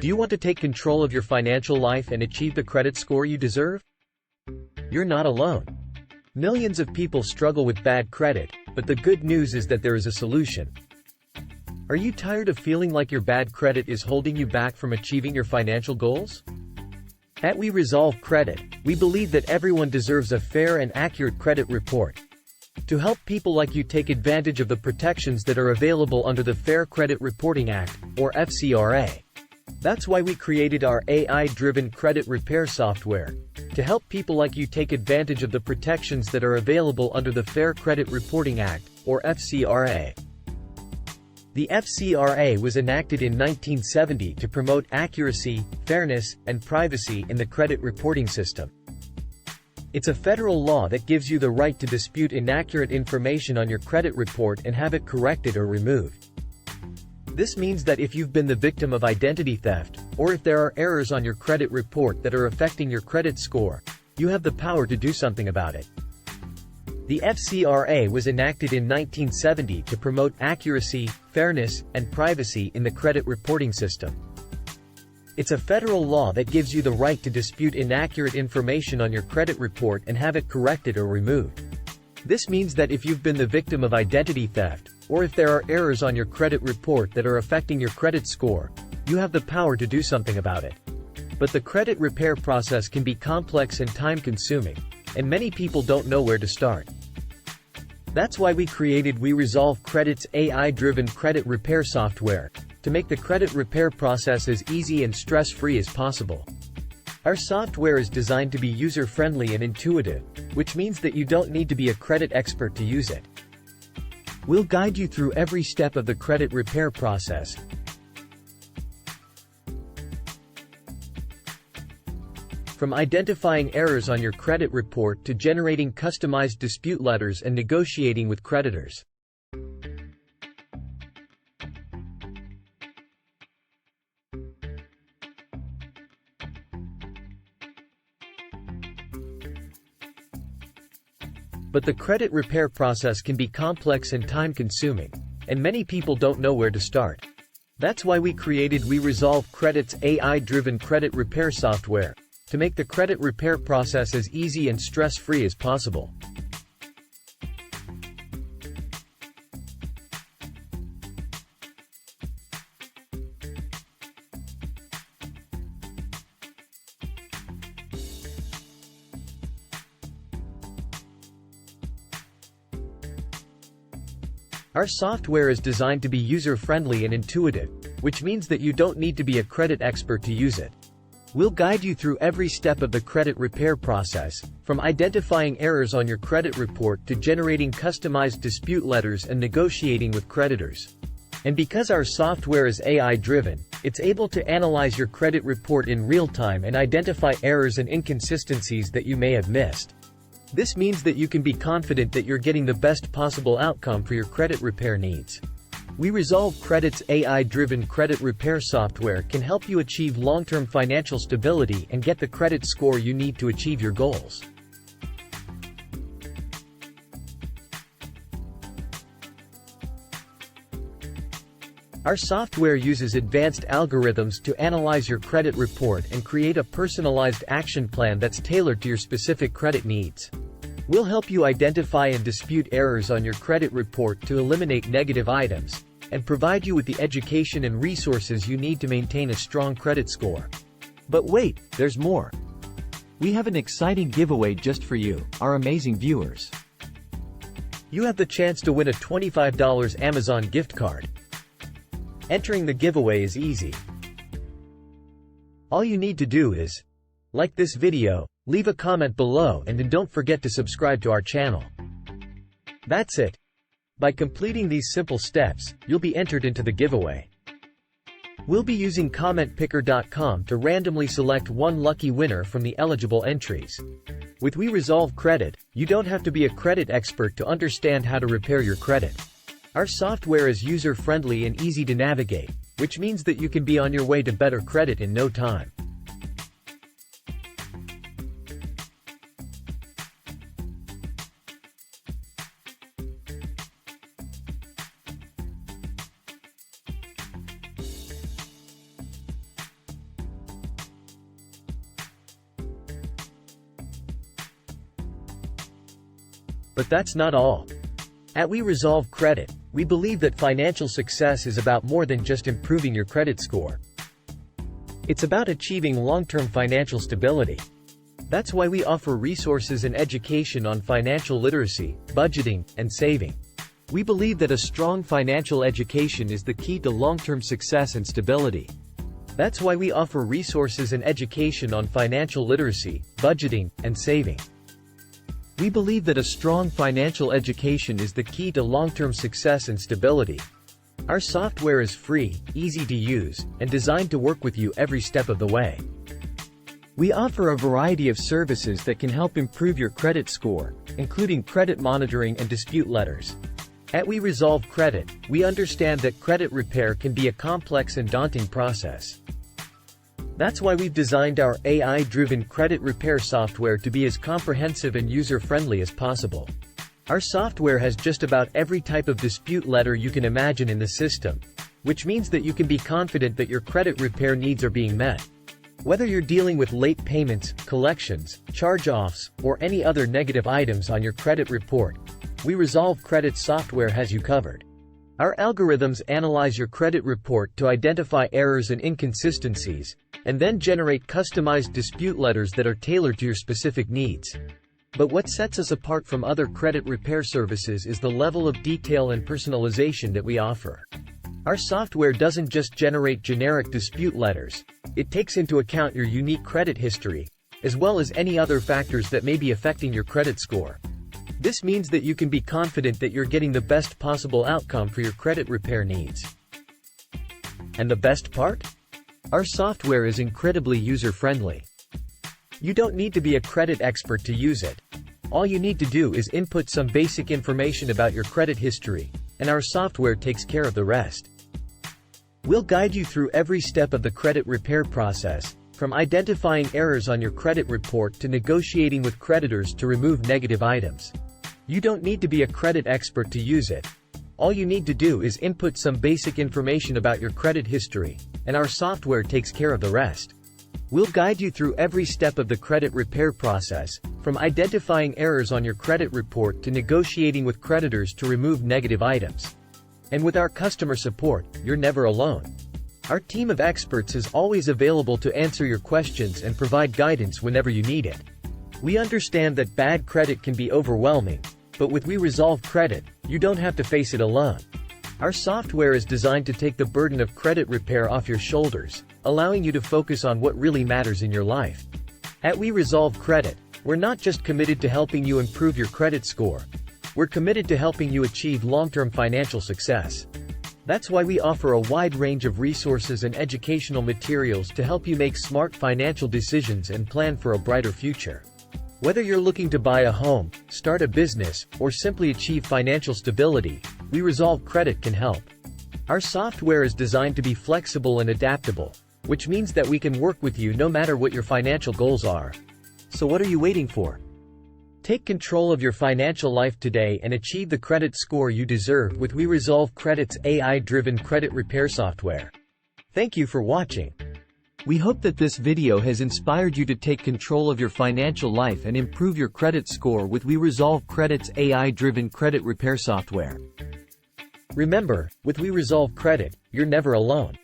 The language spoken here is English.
Do you want to take control of your financial life and achieve the credit score you deserve? You're not alone. Millions of people struggle with bad credit, but the good news is that there is a solution. Are you tired of feeling like your bad credit is holding you back from achieving your financial goals? At We Resolve Credit, we believe that everyone deserves a fair and accurate credit report. To help people like you take advantage of the protections that are available under the Fair Credit Reporting Act, or FCRA. That's why we created our AI-driven credit repair software, to help people like you take advantage of the protections that are available under the Fair Credit Reporting Act, or FCRA. The FCRA was enacted in 1970 to promote accuracy, fairness, and privacy in the credit reporting system. It's a federal law that gives you the right to dispute inaccurate information on your credit report and have it corrected or removed. This means that if you've been the victim of identity theft, or if there are errors on your credit report that are affecting your credit score, you have the power to do something about it. The FCRA was enacted in 1970 to promote accuracy, fairness, and privacy in the credit reporting system. It's a federal law that gives you the right to dispute inaccurate information on your credit report and have it corrected or removed. This means that if you've been the victim of identity theft, or if there are errors on your credit report that are affecting your credit score, you have the power to do something about it. But the credit repair process can be complex and time-consuming, and many people don't know where to start. That's why we created We Resolve Credit's AI-driven credit repair software, to make the credit repair process as easy and stress-free as possible. Our software is designed to be user-friendly and intuitive, which means that you don't need to be a credit expert to use it. We'll guide you through every step of the credit repair process, from identifying errors on your credit report to generating customized dispute letters and negotiating with creditors. But the credit repair process can be complex and time-consuming, and many people don't know where to start. That's why we created We Resolve Credit's AI-driven credit repair software, to make the credit repair process as easy and stress-free as possible. Our software is designed to be user-friendly and intuitive, which means that you don't need to be a credit expert to use it. We'll guide you through every step of the credit repair process, from identifying errors on your credit report to generating customized dispute letters and negotiating with creditors. And because our software is AI-driven, it's able to analyze your credit report in real time and identify errors and inconsistencies that you may have missed. This means that you can be confident that you're getting the best possible outcome for your credit repair needs. We Resolve Credit's AI-driven credit repair software can help you achieve long-term financial stability and get the credit score you need to achieve your goals. Our software uses advanced algorithms to analyze your credit report and create a personalized action plan that's tailored to your specific credit needs. We'll help you identify and dispute errors on your credit report to eliminate negative items, and provide you with the education and resources you need to maintain a strong credit score. But wait, there's more. We have an exciting giveaway just for you, our amazing viewers. You have the chance to win a $25 Amazon gift card. Entering the giveaway is easy. All you need to do is like this video, leave a comment below, and then don't forget to subscribe to our channel. That's it. By completing these simple steps, you'll be entered into the giveaway. We'll be using CommentPicker.com to randomly select one lucky winner from the eligible entries. With We Resolve Credit, you don't have to be a credit expert to understand how to repair your credit. Our software is user-friendly and easy to navigate, which means that you can be on your way to better credit in no time. But that's not all. At We Resolve Credit, we believe that financial success is about more than just improving your credit score. It's about achieving long-term financial stability. That's why we offer resources and education on financial literacy, budgeting, and saving. We believe that a strong financial education is the key to long-term success and stability. That's why we offer resources and education on financial literacy, budgeting, and saving. We believe that a strong financial education is the key to long-term success and stability. Our software is free, easy to use, and designed to work with you every step of the way. We offer a variety of services that can help improve your credit score, including credit monitoring and dispute letters. At We Resolve Credit, we understand that credit repair can be a complex and daunting process. That's why we've designed our AI-driven credit repair software to be as comprehensive and user-friendly as possible. Our software has just about every type of dispute letter you can imagine in the system, which means that you can be confident that your credit repair needs are being met. Whether you're dealing with late payments, collections, charge-offs, or any other negative items on your credit report, We Resolve Credit software has you covered. Our algorithms analyze your credit report to identify errors and inconsistencies, and then generate customized dispute letters that are tailored to your specific needs. But what sets us apart from other credit repair services is the level of detail and personalization that we offer. Our software doesn't just generate generic dispute letters, it takes into account your unique credit history, as well as any other factors that may be affecting your credit score. This means that you can be confident that you're getting the best possible outcome for your credit repair needs. And the best part? Our software is incredibly user-friendly. You don't need to be a credit expert to use it. All you need to do is input some basic information about your credit history, and our software takes care of the rest. We'll guide you through every step of the credit repair process, from identifying errors on your credit report to negotiating with creditors to remove negative items. You don't need to be a credit expert to use it. All you need to do is input some basic information about your credit history, and our software takes care of the rest. We'll guide you through every step of the credit repair process, from identifying errors on your credit report to negotiating with creditors to remove negative items. And with our customer support, you're never alone. Our team of experts is always available to answer your questions and provide guidance whenever you need it. We understand that bad credit can be overwhelming, but with We Resolve Credit, you don't have to face it alone. Our software is designed to take the burden of credit repair off your shoulders, allowing you to focus on what really matters in your life. At We Resolve Credit, we're not just committed to helping you improve your credit score. We're committed to helping you achieve long-term financial success. That's why we offer a wide range of resources and educational materials to help you make smart financial decisions and plan for a brighter future. Whether you're looking to buy a home, start a business, or simply achieve financial stability, We Resolve Credit can help. Our software is designed to be flexible and adaptable, which means that we can work with you no matter what your financial goals are. So what are you waiting for? Take control of your financial life today and achieve the credit score you deserve with We Resolve Credit's AI-driven credit repair software. Thank you for watching. We hope that this video has inspired you to take control of your financial life and improve your credit score with We Resolve Credit's AI-driven credit repair software. Remember, with We Resolve Credit, you're never alone.